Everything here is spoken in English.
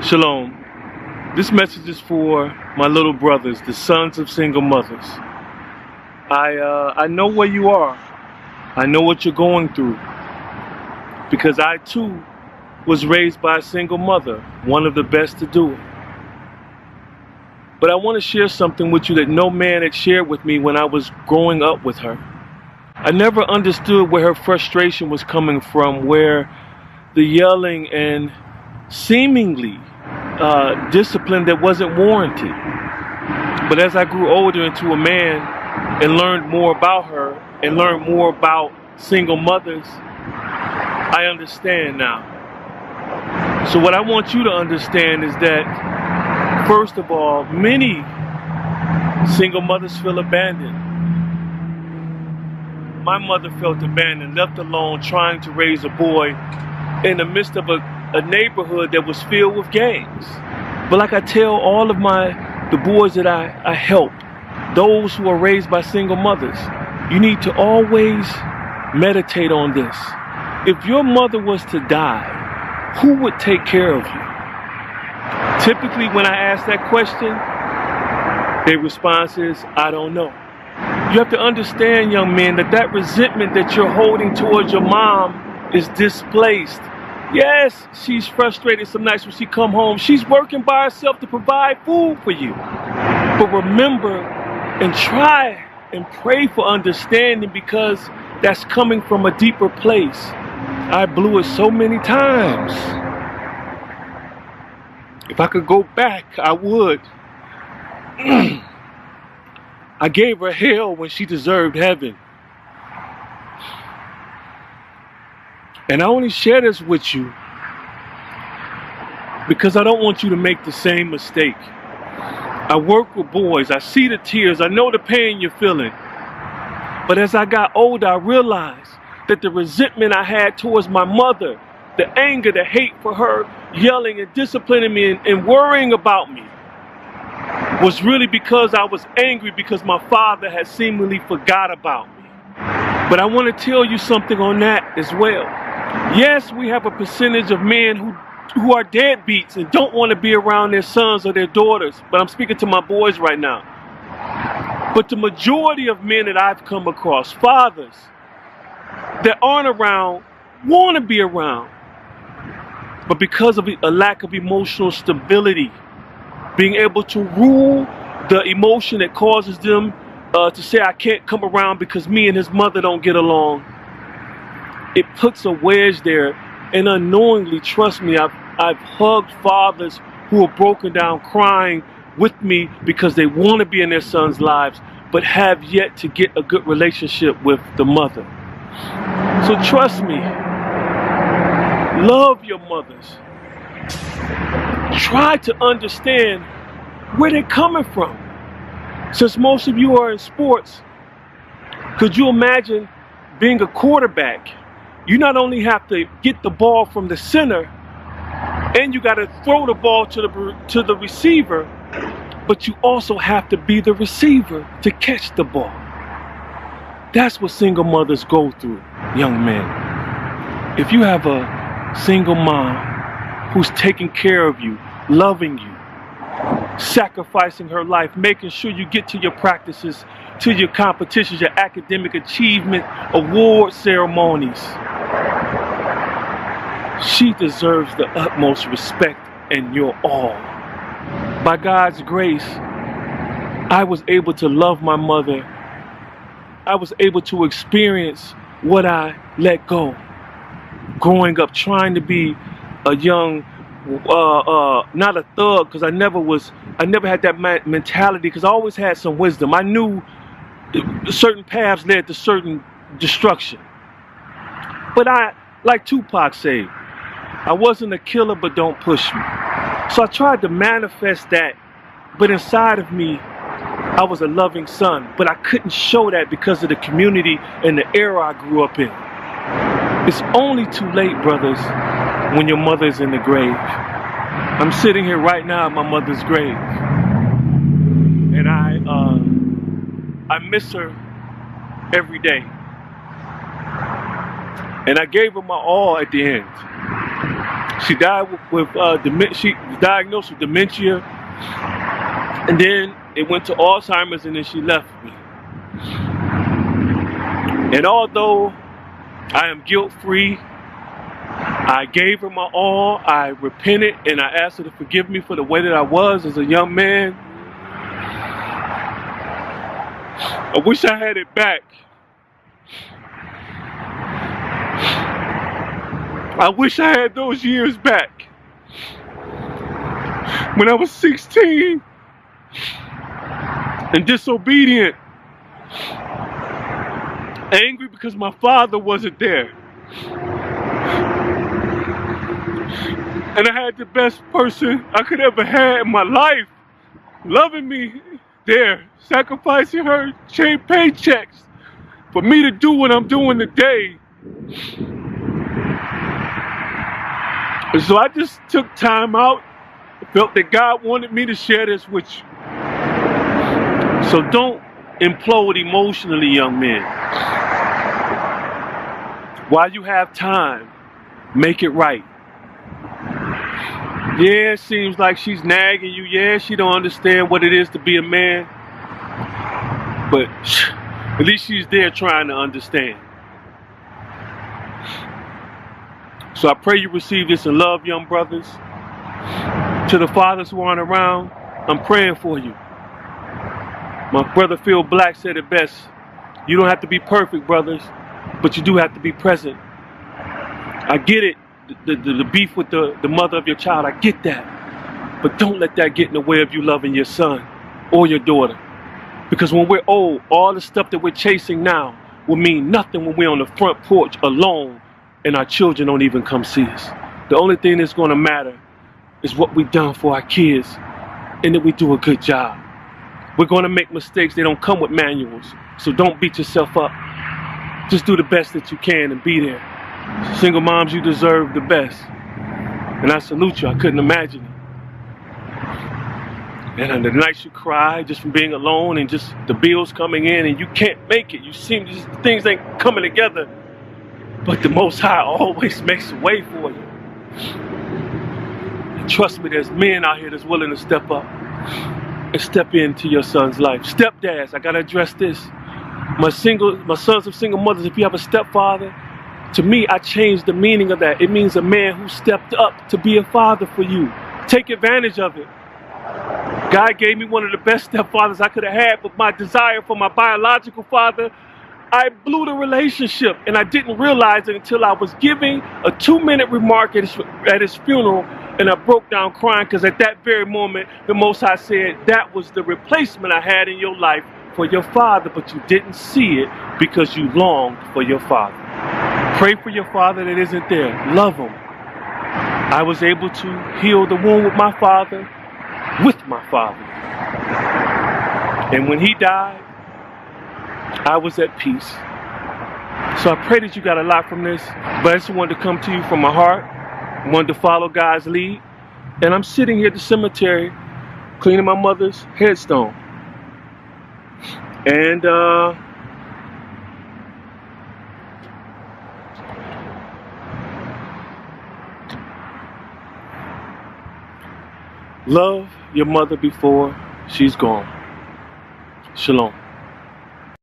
Shalom. This message is for my little brothers, the sons of single mothers. I know where you are. I know what you're going through. Because I too was raised by a single mother, one of the best to do it. But I want to share something with you that no man had shared with me when I was growing up with her. I never understood where her frustration was coming from, where the yelling and seemingly discipline that wasn't warranted. But as I grew older into a man and learned more about her and learned more about single mothers, I understand now. So what I want you to understand is that, first of all, many single mothers feel abandoned. My mother felt abandoned, left alone, trying to raise a boy in the midst of a neighborhood that was filled with gangs. But like I tell all of the boys that I help, those who are raised by single mothers, you need to always meditate on this. If your mother was to die, who would take care of you? Typically when I ask that question, their response is, I don't know. You have to understand, young men, that resentment that you're holding towards your mom is displaced. Yes, she's frustrated some nights when she come home. She's working by herself to provide food for you. But remember and try and pray for understanding, because that's coming from a deeper place. I blew it so many times. If I could go back, I would. I gave her hell when she deserved heaven. And I only share this with you because I don't want you to make the same mistake. I work with boys. I see the tears. I know the pain you're feeling. But as I got older, I realized that the resentment I had towards my mother, the anger, the hate for her, yelling and disciplining me and worrying about me, was really because I was angry because my father had seemingly forgot about me. But I want to tell you something on that as well. Yes, we have a percentage of men who are deadbeats and don't want to be around their sons or their daughters. But I'm speaking to my boys right now. But the majority of men that I've come across, fathers that aren't around, want to be around. But because of a lack of emotional stability, being able to rule the emotion that causes them to say, I can't come around because me and his mother don't get along, it puts a wedge there. And unknowingly, trust me, I've hugged fathers who are broken down crying with me because they want to be in their sons' lives but have yet to get a good relationship with the mother. So trust me, love your mothers. Try to understand where they're coming from. Since most of you are in sports, could you imagine being a quarterback? You not only have to get the ball from the center, and you got to throw the ball to the receiver, but you also have to be the receiver to catch the ball. That's what single mothers go through, young men. If you have a single mom who's taking care of you, loving you, sacrificing her life, making sure you get to your practices, to your competitions, your academic achievement, award ceremonies, she deserves the utmost respect and your all. By God's grace, I was able to love my mother. I was able to experience what I let go. Growing up, trying to be a young, not a thug, because I never had that mentality, because I always had some wisdom. I knew certain paths led to certain destruction. But like Tupac said, I wasn't a killer, but don't push me. So I tried to manifest that, but inside of me, I was a loving son, but I couldn't show that because of the community and the era I grew up in. It's only too late, brothers, when your mother's in the grave. I'm sitting here right now at my mother's grave, and I miss her every day. And I gave her my all at the end. She died with she was diagnosed with dementia, and then it went to Alzheimer's, and then she left me. And although I am guilt-free, I gave her my all, I repented, and I asked her to forgive me for the way that I was as a young man. I wish I had it back. I wish I had those years back. When I was 16 and disobedient, angry because my father wasn't there. And I had the best person I could ever have in my life loving me there, sacrificing her chain paychecks for me to do what I'm doing today. And so I just took time out, felt that God wanted me to share this with you. So don't implode emotionally, young men. While you have time, make it right. Yeah, it seems like she's nagging you. Yeah, she don't understand what it is to be a man. But at least she's there trying to understand. So I pray you receive this in love, young brothers. To the fathers who aren't around, I'm praying for you. My brother Phil Black said it best. You don't have to be perfect, brothers, but you do have to be present. I get it. The beef with the mother of your child, I get that. But don't let that get in the way of you loving your son or your daughter. Because when we're old, all the stuff that we're chasing now will mean nothing when we're on the front porch alone and our children don't even come see us. The only thing that's going to matter is what we've done for our kids and that we do a good job. We're going to make mistakes. They don't come with manuals. So don't beat yourself up. Just do the best that you can and be there. Single moms, you deserve the best. And I salute you. I couldn't imagine it. And the nights you cry just from being alone and just the bills coming in and you can't make it. You seem just things ain't coming together. But the Most High always makes a way for you. And trust me, there's men out here that's willing to step up and step into your son's life. Stepdads, I gotta address this. My sons of single mothers, if you have a stepfather, to me, I changed the meaning of that. It means a man who stepped up to be a father for you. Take advantage of it. God gave me one of the best stepfathers I could have had, but my desire for my biological father, I blew the relationship, and I didn't realize it until I was giving a 2-minute remark at his funeral, and I broke down crying because at that very moment, the Most High said, that was the replacement I had in your life for your father, but you didn't see it because you longed for your father. Pray for your father that isn't there. Love him. I was able to heal the wound with my father, and when he died, I was at peace. So I pray that you got a lot from this, but I just wanted to come to you from my heart. I wanted to follow God's lead. And I'm sitting here at the cemetery cleaning my mother's headstone. And love your mother before she's gone. Shalom.